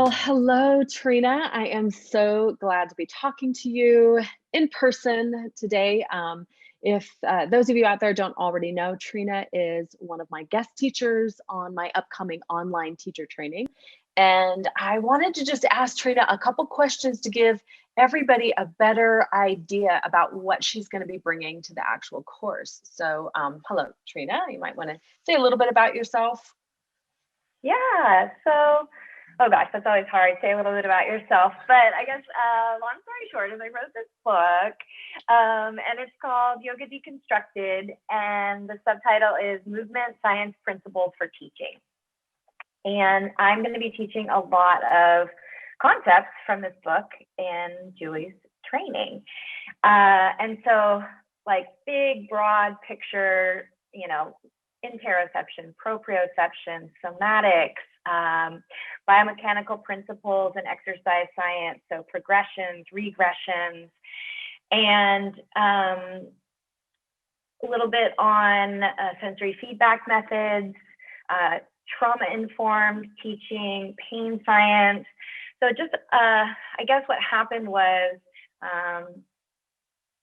Well, hello, Trina. I am so glad to be talking to you in person today. If those of you out there don't already know, Trina is one of my guest teachers on my upcoming online teacher training. And I wanted to just ask Trina a couple questions to give everybody a better idea about what she's going to be bringing to the actual course. So hello, Trina. You might want to say a little bit about yourself. Yeah, so, oh gosh, that's always hard. Say a little bit about yourself. But I guess, long story short, is I wrote this book, and it's called Yoga Deconstructed, and the subtitle is Movement Science Principles for Teaching. And I'm going to be teaching a lot of concepts from this book in Julie's training. And so, like, big, broad picture, interoception, proprioception, somatics, biomechanical principles and exercise science, so progressions, regressions, and a little bit on sensory feedback methods, trauma-informed teaching, pain science. So just, I guess what happened was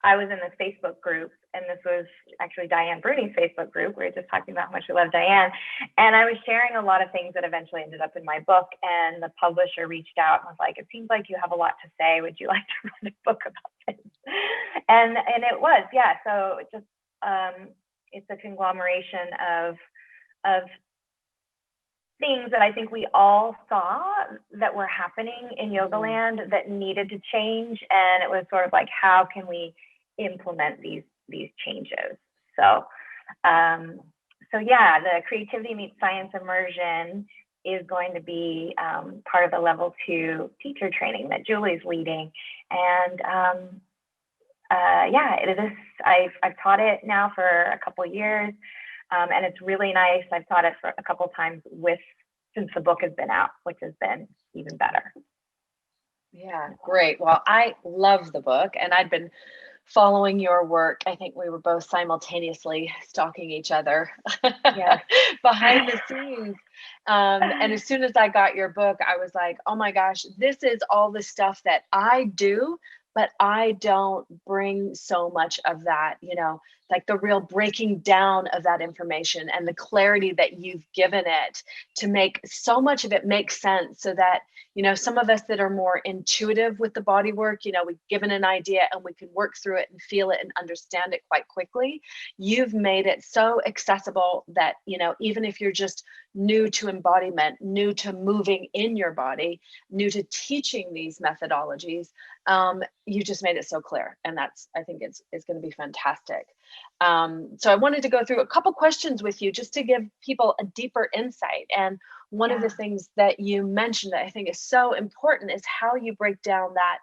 I was in this Facebook group, and this was actually Diane Bruni's Facebook group. We were just talking about how much we love Diane. And I was sharing a lot of things that eventually ended up in my book. And the publisher reached out and was like, it seems like you have a lot to say. Would you like to write a book about this? And it was, yeah. So it just, it's a conglomeration of things that I think we all saw that were happening in yoga land that needed to change. And it was sort of like, how can we implement these changes? So yeah, the creativity meets science immersion is going to be part of the level 2 teacher training that Julie's leading. And yeah, it is. I've taught it now for a couple of years. And it's really nice. I've taught it for a couple of times since the book has been out, which has been even better. Yeah, great. Well, I love the book, and I'd been following your work. I think we were both simultaneously stalking each other behind the scenes. And as soon as I got your book, I was like, oh my gosh, this is all the stuff that I do, but I don't bring so much of that, like the real breaking down of that information and the clarity that you've given it to make so much of it make sense, so that, some of us that are more intuitive with the body work, we've given an idea and we can work through it and feel it and understand it quite quickly. You've made it so accessible that, even if you're just new to embodiment, new to moving in your body, new to teaching these methodologies, you just made it so clear. And that's, I think it's going to be fantastic. So I wanted to go through a couple questions with you just to give people a deeper insight. And one of the things that you mentioned that I think is so important is how you break down that,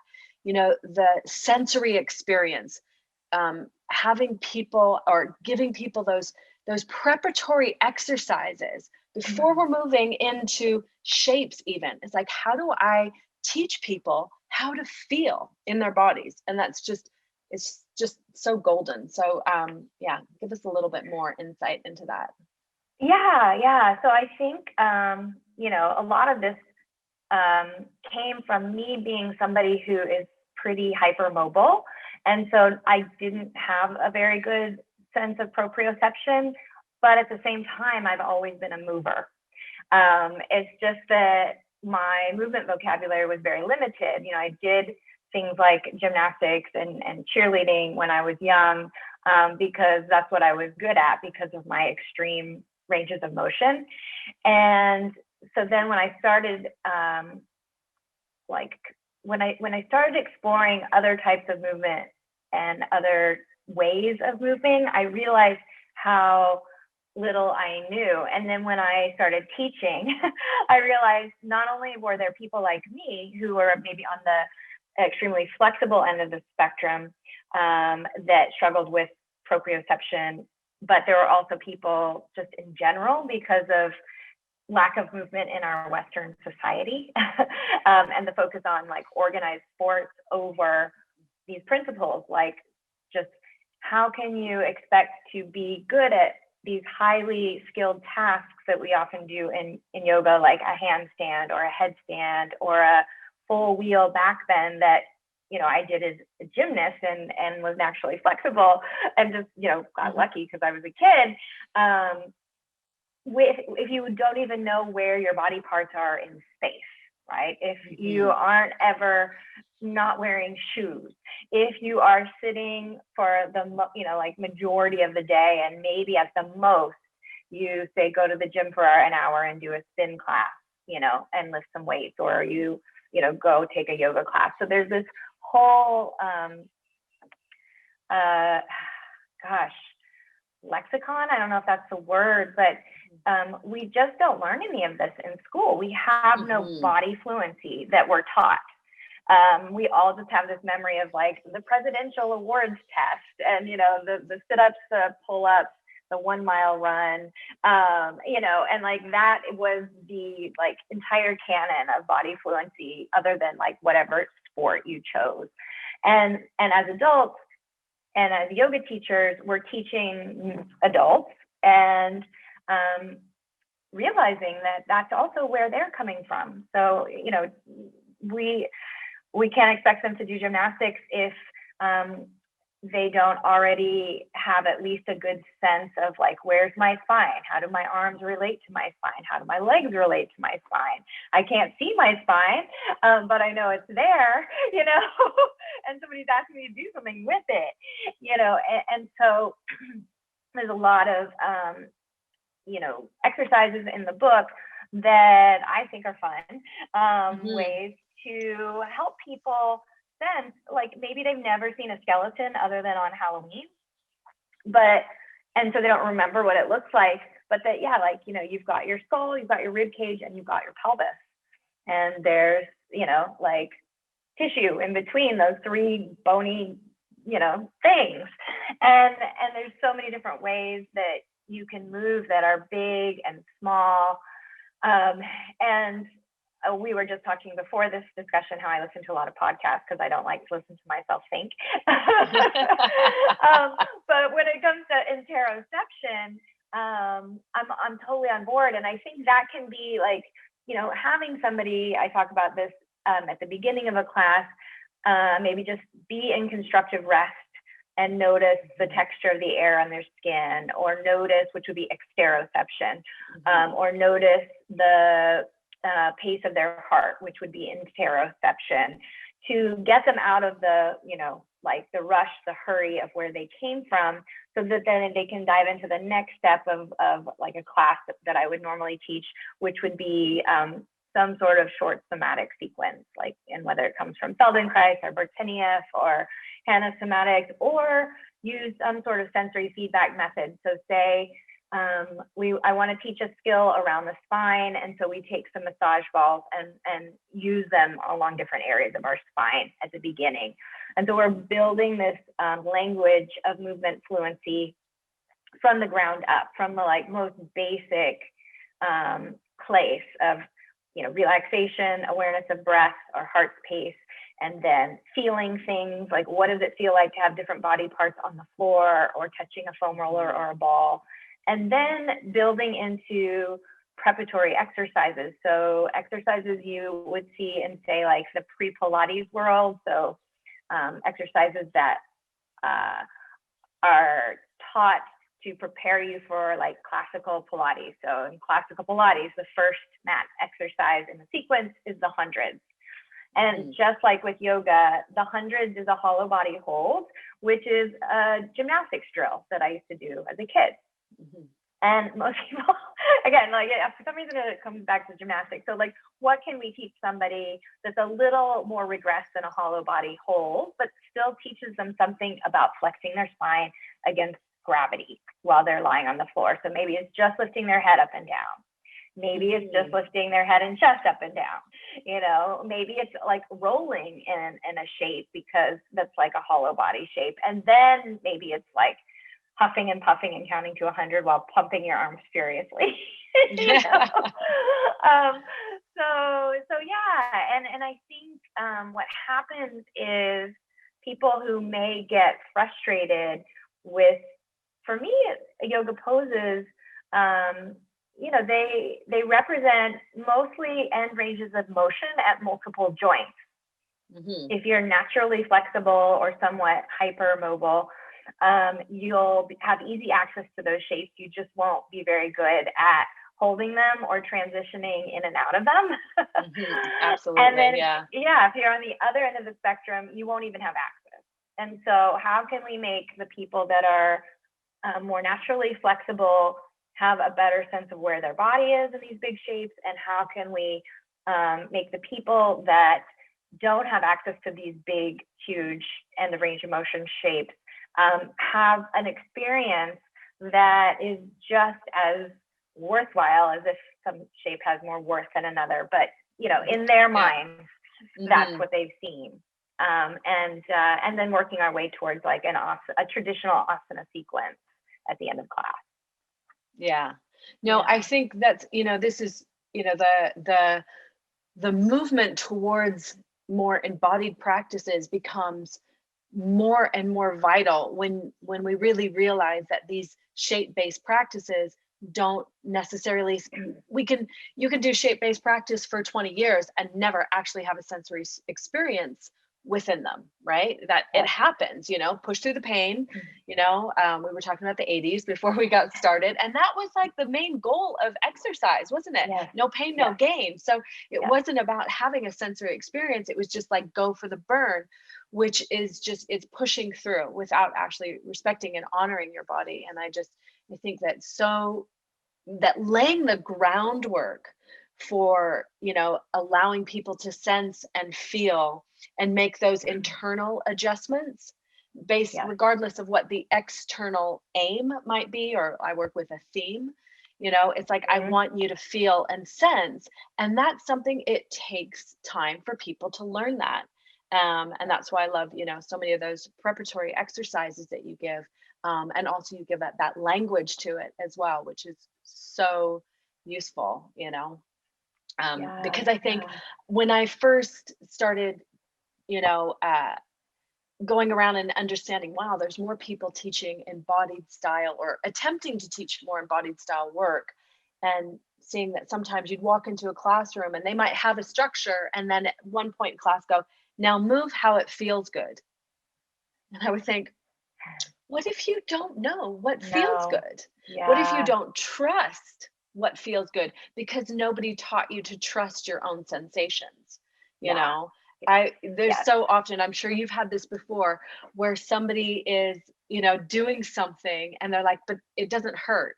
the sensory experience, having people or giving people those preparatory exercises before we're moving into shapes even. It's like, how do I teach people how to feel in their bodies? And that's just, it's just so golden. So yeah, give us a little bit more insight into that. Yeah. So I think, a lot of this came from me being somebody who is pretty hypermobile. And so I didn't have a very good sense of proprioception, but at the same time, I've always been a mover. It's just that my movement vocabulary was very limited. I did things like gymnastics and cheerleading when I was young, because that's what I was good at because of my extreme ranges of motion. And so then when I started, when I started exploring other types of movement and other ways of moving, I realized how little I knew. And then when I started teaching, I realized not only were there people like me who were maybe on the extremely flexible end of the spectrum that struggled with proprioception, but there were also people just in general because of lack of movement in our Western society and the focus on like organized sports over these principles, like just how can you expect to be good at these highly skilled tasks that we often do in yoga, like a handstand or a headstand or a full wheel back bend that, you know, I did as a gymnast and was naturally flexible and just, you know, got lucky because I was a kid. If you don't even know where your body parts are in space, right? If you aren't ever not wearing shoes, if you are sitting for the, you know, like majority of the day, and maybe at the most you say go to the gym for an hour and do a spin class, you know, and lift some weights, or you know, go take a yoga class. So there's this whole lexicon, I don't know if that's the word, but we just don't learn any of this in school. We have no body fluency that we're taught. We all just have this memory of like the presidential awards test and, you know, the sit-ups, pull-ups, the 1 mile run, you know, and like that was the like entire canon of body fluency, other than like whatever sport you chose. And as adults and as yoga teachers, we're teaching adults and realizing that that's also where they're coming from. So, you know, we can't expect them to do gymnastics if they don't already have at least a good sense of like, where's my spine? How do my arms relate to my spine? How do my legs relate to my spine? I can't see my spine, but I know it's there, you know, and somebody's asking me to do something with it, you know, and so there's a lot of, you know, exercises in the book that I think are fun, ways to help people sense, like maybe they've never seen a skeleton other than on Halloween, and so they don't remember what it looks like, but that, yeah, like, you know, you've got your skull, you've got your rib cage, and you've got your pelvis, and there's, you know, like tissue in between those three bony, you know, things, and there's so many different ways that you can move that are big and small, and we were just talking before this discussion how I listen to a lot of podcasts because I don't like to listen to myself think. But when it comes to interoception, I'm totally on board, and I think that can be like, you know, having somebody, I talk about this at the beginning of a class, maybe just be in constructive rest and notice the texture of the air on their skin, or notice, which would be exteroception, or notice the pace of their heart, which would be interoception, to get them out of the, you know, like the rush, the hurry of where they came from, so that then they can dive into the next step of like a class that I would normally teach, which would be some sort of short somatic sequence, like, and whether it comes from Feldenkrais or Bertinieff or Hanna Somatics, or use some sort of sensory feedback method. So say, I want to teach a skill around the spine, and so we take some massage balls and use them along different areas of our spine at the beginning. And so we're building this language of movement fluency from the ground up, from the like most basic place of, you know, relaxation, awareness of breath or heart's pace, and then feeling things like, what does it feel like to have different body parts on the floor or touching a foam roller or a ball, and then building into preparatory exercises. So exercises you would see in, say, like the pre-Pilates world. So exercises that are taught to prepare you for like classical Pilates. So in classical Pilates, the first mat exercise in the sequence is the hundreds. And just like with yoga, the hundreds is a hollow body hold, which is a gymnastics drill that I used to do as a kid. And most people, again, like for some reason it comes back to gymnastics. So like, what can we teach somebody that's a little more regressed than a hollow body hold, but still teaches them something about flexing their spine against gravity while they're lying on the floor? So maybe it's just lifting their head up and down. Maybe it's just lifting their head and chest up and down. You know, maybe it's like rolling in a shape, because that's like a hollow body shape. And then maybe it's like huffing and puffing and counting to 100 while pumping your arms furiously. You know? So yeah, and I think what happens is people who may get frustrated with, for me, yoga poses, they represent mostly end ranges of motion at multiple joints. Mm-hmm. If you're naturally flexible or somewhat hypermobile, you'll have easy access to those shapes. You just won't be very good at holding them or transitioning in and out of them. Mm-hmm. Absolutely. And then, yeah, if you're on the other end of the spectrum, you won't even have access. And so how can we make the people that are more naturally flexible have a better sense of where their body is in these big shapes? And how can we make the people that don't have access to these big, huge end of range of motion shapes have an experience that is just as worthwhile as if some shape has more worth than another, but in their minds, that's what they've seen. And then working our way towards like a traditional asana sequence at the end of class. Yeah. No, I think that's, this is, the movement towards more embodied practices becomes more and more vital when we really realize that these shape-based practices don't necessarily, you can do shape-based practice for 20 years and never actually have a sensory experience within them, right? That it happens, push through the pain, we were talking about the 80s before we got started. And that was like the main goal of exercise, wasn't it? Yes. No pain, no gain. So it wasn't about having a sensory experience. It was just like, go for the burn, which is just, it's pushing through without actually respecting and honoring your body. And I think that laying the groundwork for, allowing people to sense and feel and make those internal adjustments based regardless of what the external aim might be, or I work with a theme, it's like, I want you to feel and sense. And that's something, it takes time for people to learn that. And that's why I love, so many of those preparatory exercises that you give. And also you give that language to it as well, which is so useful, because I think when I first started, going around and understanding, wow, there's more people teaching embodied style or attempting to teach more embodied style work, and seeing that sometimes you'd walk into a classroom and they might have a structure, and then at one point in class go, now move how it feels good. And I would think, what if you don't know what feels good? What if you don't trust what feels good? Because nobody taught you to trust your own sensations, there's so often, I'm sure you've had this before, where somebody is, doing something and they're like, but it doesn't hurt.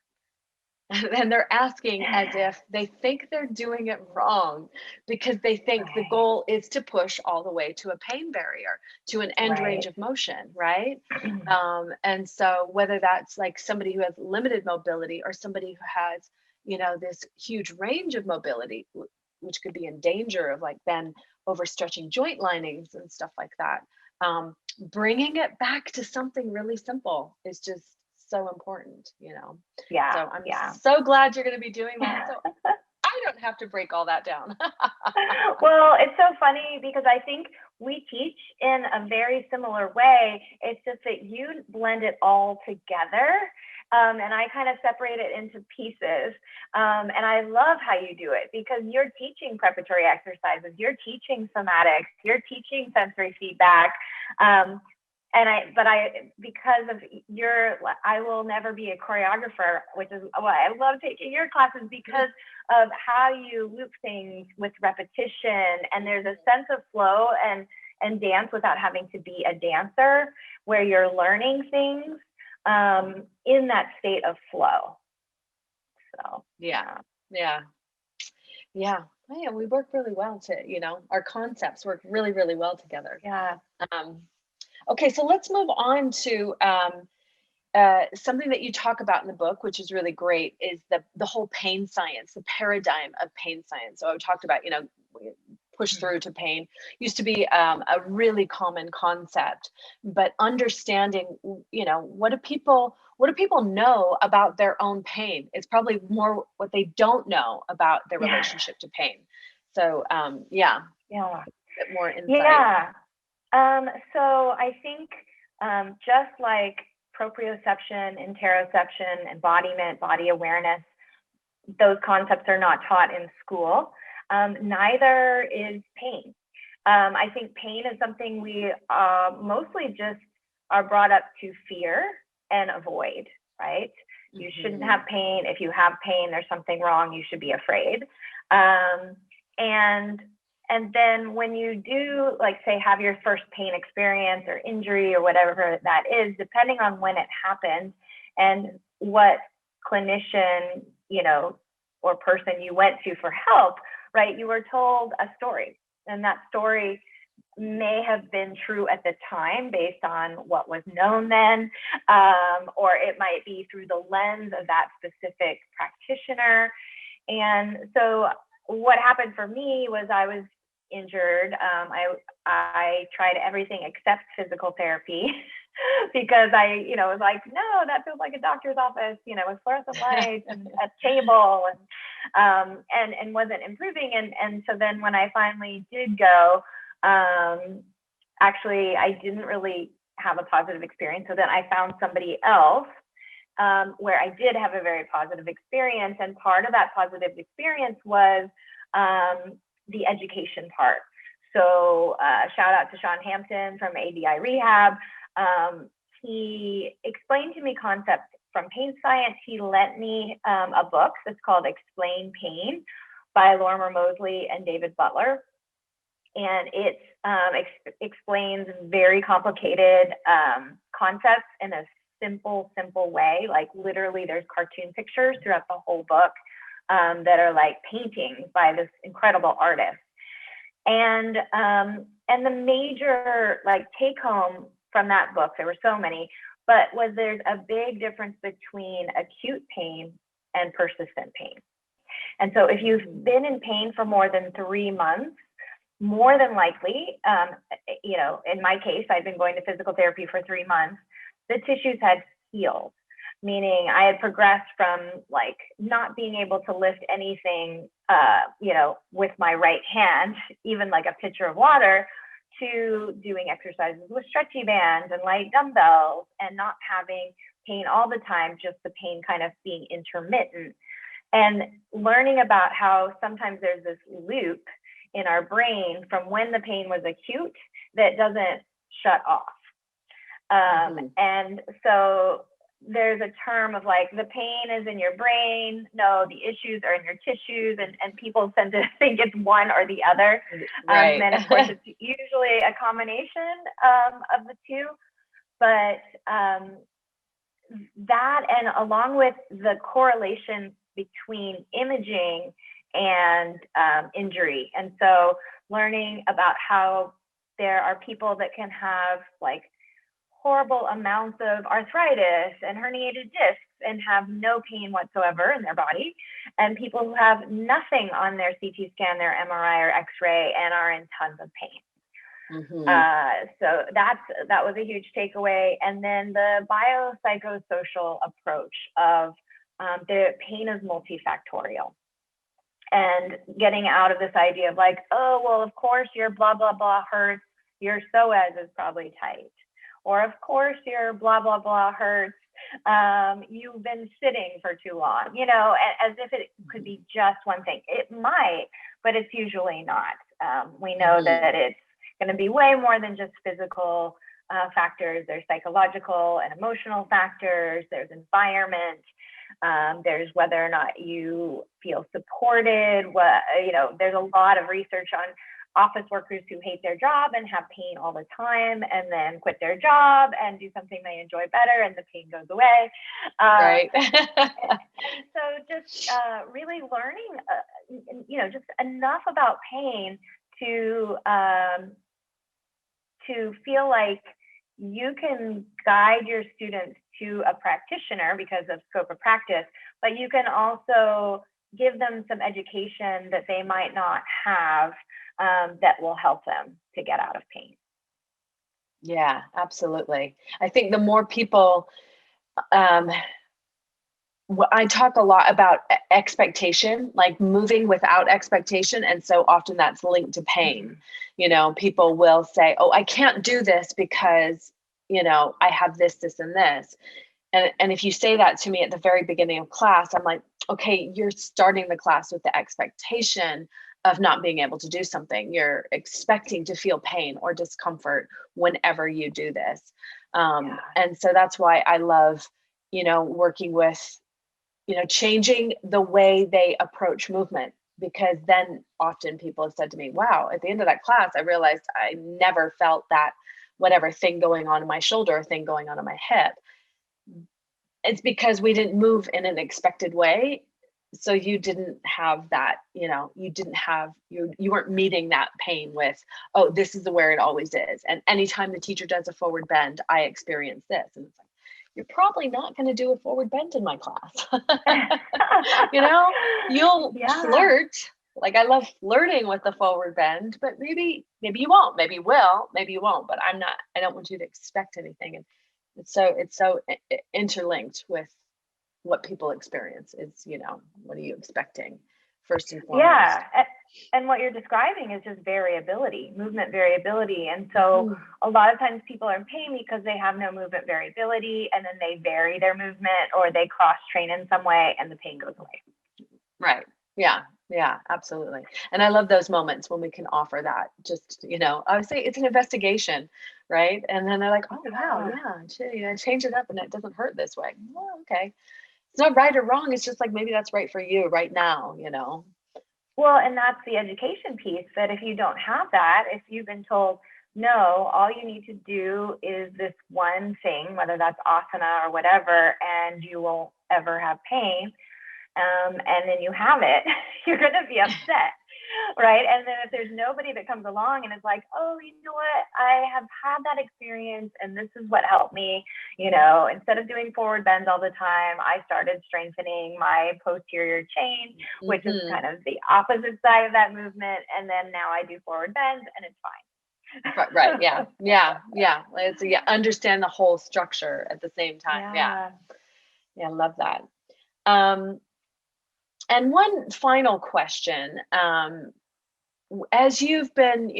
And they're asking as if they think they're doing it wrong, because they think the goal is to push all the way to a pain barrier, to an end range of motion, right? And so whether that's like somebody who has limited mobility or somebody who has, this huge range of mobility, which could be in danger of like then overstretching joint linings and stuff like that. Bringing it back to something really simple is just so important, So I'm so glad you're going to be doing that. So I don't have to break all that down. Well, it's so funny because I think we teach in a very similar way. It's just that you blend it all together. And I kind of separate it into pieces. And I love how you do it, because you're teaching preparatory exercises, you're teaching somatics, you're teaching sensory feedback. Because of I will never be a choreographer, which is why I love taking your classes, because of how you loop things with repetition, and there's a sense of flow and dance without having to be a dancer, where you're learning things in that state of flow. So yeah, we work really well our concepts work really, really well together. Okay, so let's move on to something that you talk about in the book, which is really great, is the whole pain science, the paradigm of pain science. So I talked about, push through to pain used to be a really common concept, but understanding, what do people know about their own pain? It's probably more what they don't know about their relationship to pain. So a bit more insight. So I think just like proprioception, interoception, embodiment, body awareness, those concepts are not taught in school. Neither is pain. I think pain is something we mostly just are brought up to fear and avoid, right? You shouldn't have pain. If you have pain, there's something wrong. You should be afraid. And then when you do, like, say, have your first pain experience or injury or whatever that is, depending on when it happened and what clinician, you know, or person you went to for help, right, you were told a story. And that story may have been true at the time based on what was known then, or it might be through the lens of that specific practitioner. And so what happened for me was I was injured. I tried everything except physical therapy because I, you know, was like, no, that feels like a doctor's office, you know, with fluorescent lights and a table, and wasn't improving. And so then when I finally did go, actually, I didn't really have a positive experience. So then I found somebody else where I did have a very positive experience. And part of that positive experience was the education part. So shout out to Sean Hampton from ADI Rehab. He explained to me concepts from pain science. He lent me a book that's called Explain Pain by Lorimer Mosley and David Butler. And it explains very complicated concepts in a simple way. Like literally there's cartoon pictures throughout the whole book that are like paintings by this incredible artist. And the major like take home from that book, there were so many, but was there's a big difference between acute pain and persistent pain. And so if you've been in pain for more than 3 months, more than likely, you know, in my case, I'd been going to physical therapy for 3 months, the tissues had healed, meaning I had progressed from like not being able to lift anything, you know, with my right hand, even like a pitcher of water, to doing exercises with stretchy bands and light dumbbells and not having pain all the time, just the pain kind of being intermittent. And learning about how sometimes there's this loop in our brain from when the pain was acute that doesn't shut off. And so there's a term of like, the pain is in your brain. No, the issues are in your tissues. And people tend to think it's one or the other. Right. And of course, it's usually a combination of the two. But that, and along with the correlation between imaging and injury. And so learning about how there are people that can have like horrible amounts of arthritis and herniated discs and have no pain whatsoever in their body, and people who have nothing on their CT scan, their MRI or X-ray, and are in tons of pain. So that was a huge takeaway. And then the biopsychosocial approach of the pain is multifactorial. And getting out of this idea of like, oh, well, of course your blah, blah, blah hurts, your psoas is probably tight. Or of course your blah, blah, blah hurts, you've been sitting for too long, you know, as if it could be just one thing. It might, but it's usually not. We know that it's going to be way more than just physical factors. There's psychological and emotional factors, there's environment. There's whether or not you feel supported. You know, there's a lot of research on office workers who hate their job and have pain all the time and then quit their job and do something they enjoy better and the pain goes away. Right. So just really learning, you know, just enough about pain to feel like you can guide your students to a practitioner because of scope of practice, but you can also give them some education that they might not have that will help them to get out of pain. Yeah, absolutely. I think the more people, I talk a lot about expectation, like moving without expectation. And so often that's linked to pain. You know, people will say, oh, I can't do this because, you know, I have this, this, and this. And if you say that to me at the very beginning of class, I'm like, okay, you're starting the class with the expectation of not being able to do something. You're expecting to feel pain or discomfort whenever you do this. And so that's why I love, working with, changing the way they approach movement, because then often people have said to me, wow, at the end of that class, I realized I never felt that whatever thing going on in my shoulder, thing going on in my hip. It's because we didn't move in an expected way. So you didn't have that, you weren't meeting that pain with, oh, this is where it always is. And anytime the teacher does a forward bend, I experience this. And it's like, you're probably not going to do a forward bend in my class. You'll flirt. Like, I love flirting with the forward bend, but maybe you won't, maybe you will, maybe you won't, but I don't want you to expect anything. And it's so interlinked with what people experience. Is, what are you expecting first and foremost? Yeah. And what you're describing is just variability, movement variability. And so a lot of times people are in pain because they have no movement variability, and then they vary their movement or they cross train in some way and the pain goes away. Right. Yeah, absolutely. And I love those moments when we can offer that. Just, I would say it's an investigation, right? And then they're like, oh, wow, yeah, change it up and it doesn't hurt this way. Oh, okay. It's not right or wrong. It's just like, maybe that's right for you right now, Well, and that's the education piece, that if you don't have that, if you've been told, no, all you need to do is this one thing, whether that's asana or whatever, and you won't ever have pain, and then you have it, you're going to be upset, right? And then if there's nobody that comes along and is like, oh, you know what, I have had that experience and this is what helped me, instead of doing forward bends all the time, I started strengthening my posterior chain, which is kind of the opposite side of that movement. And then now I do forward bends and it's fine. Right. Yeah. It's, understand the whole structure at the same time. Yeah. I love that. And one final question, as you've been,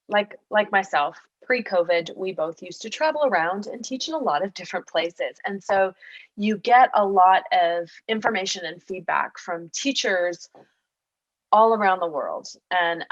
like myself, pre-COVID, we both used to travel around and teach in a lot of different places. And so you get a lot of information and feedback from teachers all around the world. And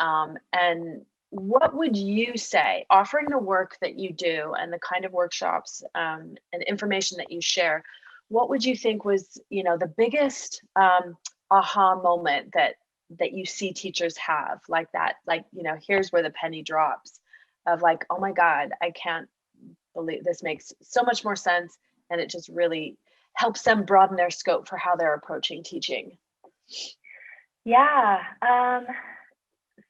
what would you say, offering the work that you do and the kind of workshops and information that you share, what would you think was, the biggest aha moment that you see teachers have like that? Like, here's where the penny drops of like, oh my God, I can't believe this makes so much more sense. And it just really helps them broaden their scope for how they're approaching teaching. Yeah,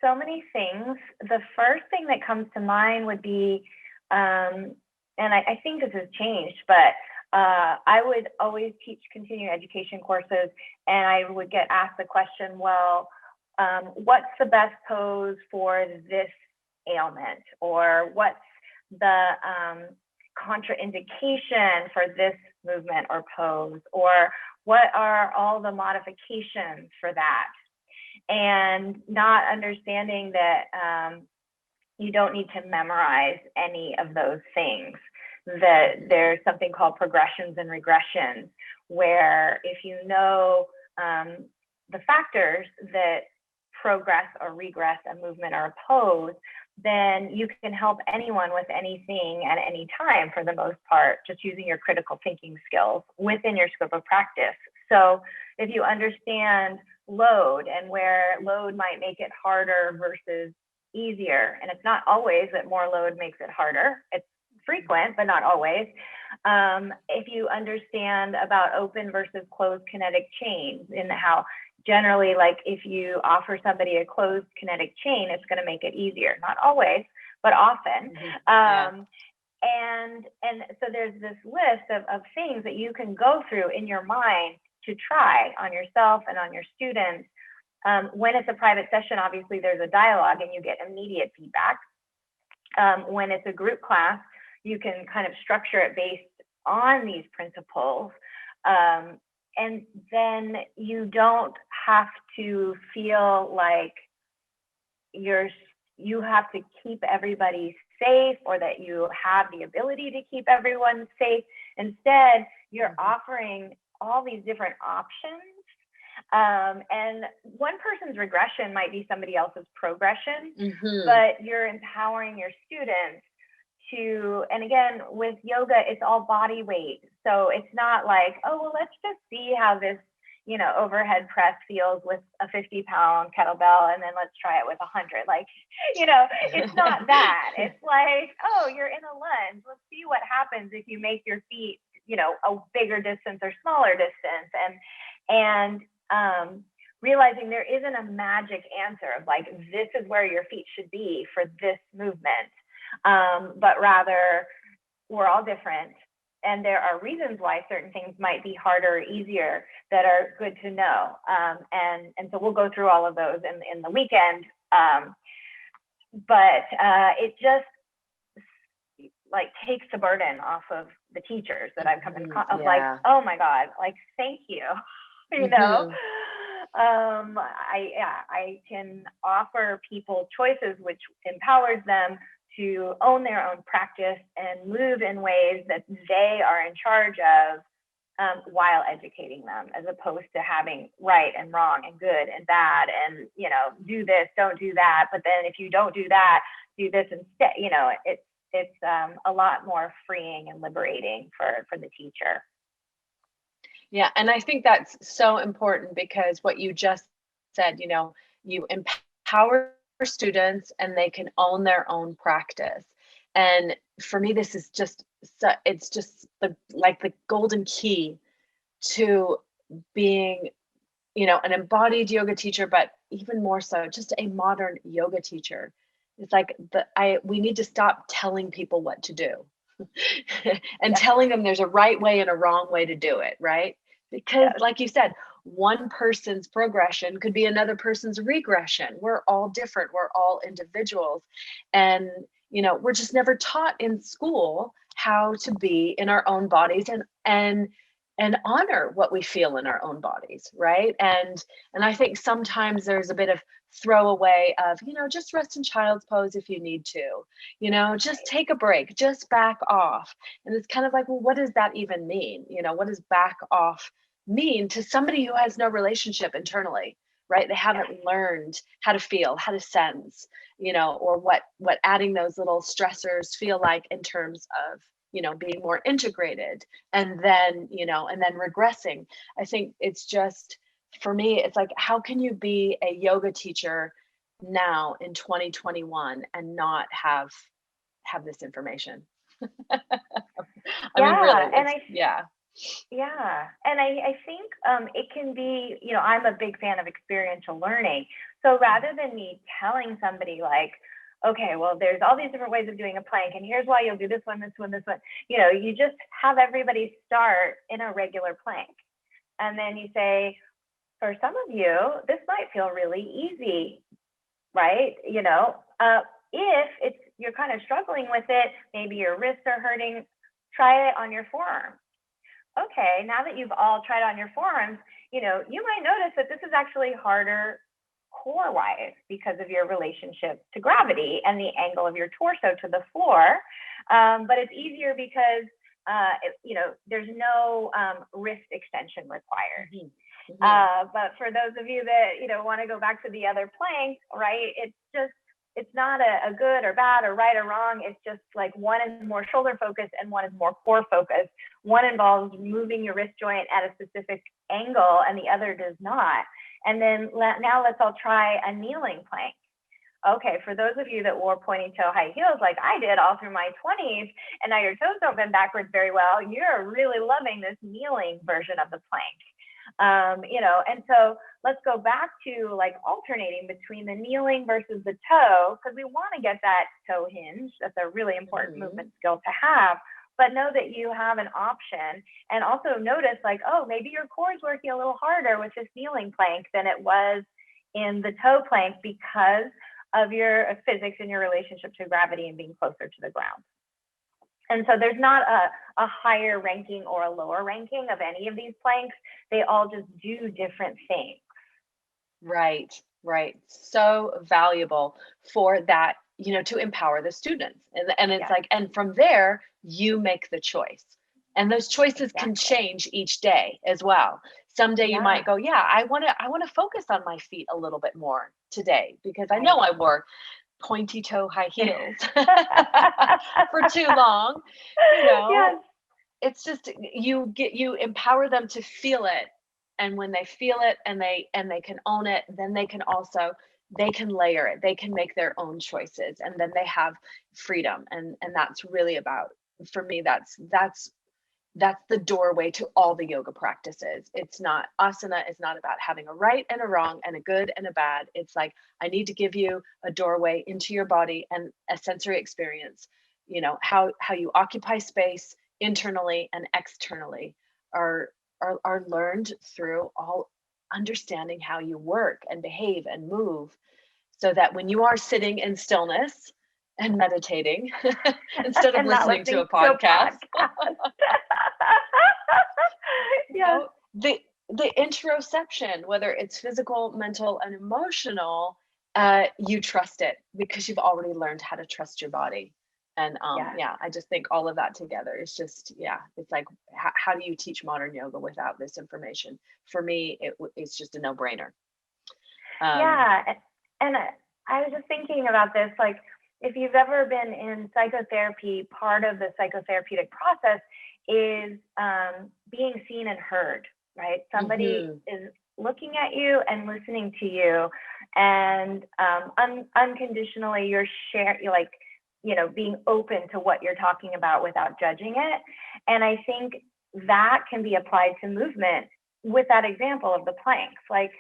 so many things. The first thing that comes to mind would be, and I think this has changed, but I would always teach continuing education courses, and I would get asked the question, well, what's the best pose for this ailment? Or what's the contraindication for this movement or pose? Or what are all the modifications for that? And not understanding that you don't need to memorize any of those things. That there's something called progressions and regressions, where if you know the factors that progress or regress a movement or a pose, then you can help anyone with anything at any time, for the most part, just using your critical thinking skills within your scope of practice. So if you understand load and where load might make it harder versus easier, and it's not always that more load makes it harder, it's frequent, but not always. If you understand about open versus closed kinetic chains, and how generally, like if you offer somebody a closed kinetic chain, it's going to make it easier. Not always, but often. And so there's this list of things that you can go through in your mind to try on yourself and on your students. When it's a private session, obviously there's a dialogue and you get immediate feedback. When it's a group class, you can kind of structure it based on these principles. And then you don't have to feel like you have to keep everybody safe or that you have the ability to keep everyone safe. Instead, you're offering all these different options. And one person's regression might be somebody else's progression, but you're empowering your students to, and again, with yoga, it's all body weight. So it's not like, oh, well, let's just see how this, you know, overhead press feels with a 50-pound kettlebell, and then let's try it with 100. Like, you know, it's not that. It's like, oh, you're in a lunge. Let's see what happens if you make your feet, you know, a bigger distance or smaller distance. And realizing there isn't a magic answer of like, this is where your feet should be for this movement. But rather, we're all different. And there are reasons why certain things might be harder or easier that are good to know. And so we'll go through all of those in the weekend. But it just like takes the burden off of the teachers that I've come in of like, oh my God, like, thank you. You know, I can offer people choices which empowers them to own their own practice and move in ways that they are in charge of, while educating them, as opposed to having right and wrong and good and bad and, you know, do this, don't do that. But then if you don't do that, do this instead. You know, it's a lot more freeing and liberating for the teacher. Yeah, and I think that's so important because what you just said, you know, you empower students and they can own their own practice. And for me, this is just, it's just the golden key to being, you know, an embodied yoga teacher, but even more so, just a modern yoga teacher. It's like we need to stop telling people what to do and telling them there's a right way and a wrong way to do it, right? Because like you said, one person's progression could be another person's regression. We're all different. We're all individuals. And, you know, we're just never taught in school how to be in our own bodies and honor what we feel in our own bodies, right? And I think sometimes there's a bit of throwaway of, you know, just rest in child's pose if you need to, you know, just take a break, just back off. And it's kind of like, well, what does that even mean? You know, what does back off mean to somebody who has no relationship internally, right? They haven't learned how to feel, how to sense, you know, or what adding those little stressors feel like in terms of, you know, being more integrated and then, you know, and then regressing. I think it's just, for me, it's like, how can you be a yoga teacher now in 2021 and not have this information? I mean, really, and I think it can be, you know, I'm a big fan of experiential learning. So rather than me telling somebody like, okay, well, there's all these different ways of doing a plank, and here's why you'll do this one, this one, this one, you know, you just have everybody start in a regular plank. And then you say, for some of you, this might feel really easy, right? You know, if you're kind of struggling with it, maybe your wrists are hurting, try it on your forearm. Okay, now that you've all tried on your forearms, you know, you might notice that this is actually harder core-wise because of your relationship to gravity and the angle of your torso to the floor. But it's easier because, you know, there's no wrist extension required. But for those of you that, you know, want to go back to the other plank, right, it's not a good or bad or right or wrong. It's just like one is more shoulder focused and one is more core focused. One involves moving your wrist joint at a specific angle and the other does not. And then now let's all try a kneeling plank. Okay, for those of you that wore pointy toe high heels like I did all through my 20s, and now your toes don't bend backwards very well, you're really loving this kneeling version of the plank. You know, and so let's go back to like alternating between the kneeling versus the toe, because we want to get that toe hinge. That's a really important movement skill to have. But know that you have an option, and also notice like, oh, maybe your core is working a little harder with this kneeling plank than it was in the toe plank because of your physics and your relationship to gravity and being closer to the ground. And so there's not a higher ranking or a lower ranking of any of these planks. They all just do different things. Right. So valuable for that to empower the students. And it's Yeah. like, and from there, you make the choice. And those choices can Exactly. change each day as well. Someday you Yeah. might go, yeah, I want to focus on my feet a little bit more today because I Right. know I wore pointy toe high heels for too long. Yes. It's just you empower them to feel it. And when they feel it and they can own it, then they can layer it. They can make their own choices, and then they have freedom. And that's really about, for me, that's the doorway to all the yoga practices. It's not, asana is not about having a right and a wrong and a good and a bad. It's like, I need to give you a doorway into your body and a sensory experience. How you occupy space internally and externally are learned through all understanding how you work and behave and move, so that when you are sitting in stillness and meditating instead of And not listening to a listening to a podcast, Yes. the interoception, whether it's physical, mental, and emotional, you trust it because you've already learned how to trust your body. And Yes. yeah, I just think all of that together is just, yeah, it's like, how do you teach modern yoga without this information? For me, it's just a no-brainer. Yeah. And I was just thinking about this, like, if you've ever been in psychotherapy, part of the psychotherapeutic process is being seen and heard, right? Somebody is looking at you and listening to you, and unconditionally you're being open to what you're talking about without judging it. And I think that can be applied to movement with that example of the planks. Like,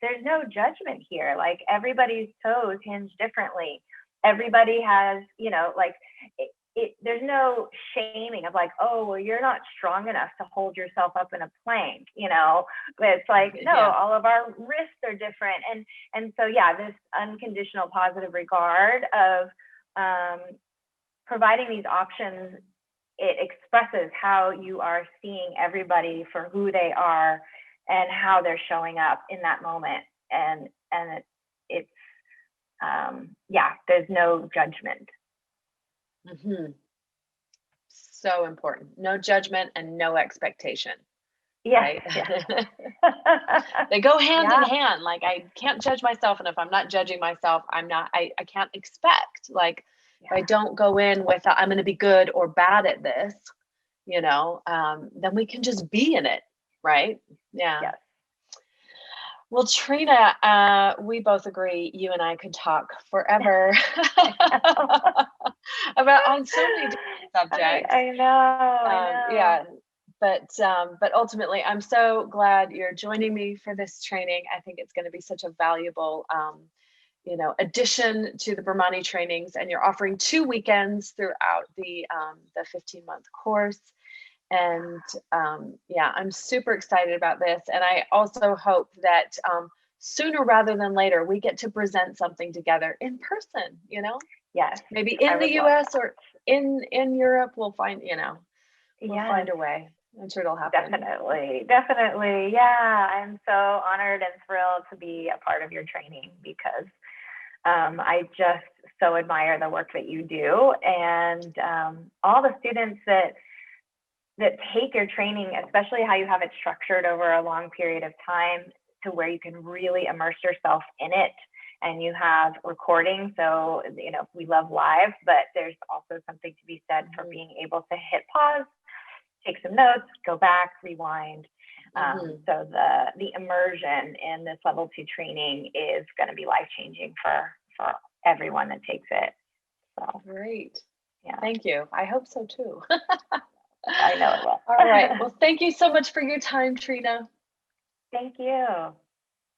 there's no judgment here. Like, everybody's toes hinge differently. Everybody has, there's no shaming of like, oh, well, you're not strong enough to hold yourself up in a plank. It's like, no, Yeah. all of our wrists are different. And so, yeah, this unconditional positive regard of providing these options, it expresses how you are seeing everybody for who they are and how they're showing up in that moment. And it's there's no judgment. So important. No judgment and no expectation. Yes, right? yes. They go hand in hand. Like, I can't judge myself, and if I'm not judging myself, I can't expect, like, if I don't go in with I'm going to be good or bad at this, then we can just be in it, right? Yeah. Yes. Well, Trina, we both agree you and I could talk forever about on so many different subjects. I know. Yeah, but ultimately, I'm so glad you're joining me for this training. I think it's going to be such a valuable, addition to the Brahmani trainings, and you're offering 2 weekends throughout the 15-month course. And yeah, I'm super excited about this. And I also hope that sooner rather than later, we get to present something together in person, Yes. maybe in the US or in Europe. We'll find, we'll find a way. I'm sure it'll happen. Definitely. Yeah. I'm so honored and thrilled to be a part of your training, because I just so admire the work that you do, and all the students that take your training, especially how you have it structured over a long period of time to where you can really immerse yourself in it. And you have recording. So, we love live, but there's also something to be said for being able to hit pause, take some notes, go back, rewind. So the immersion in this level 2 training is going to be life-changing for everyone that takes it. So great. Yeah. Thank you. I hope so too. I know it will. All right. Well, thank you so much for your time, Trina. Thank you.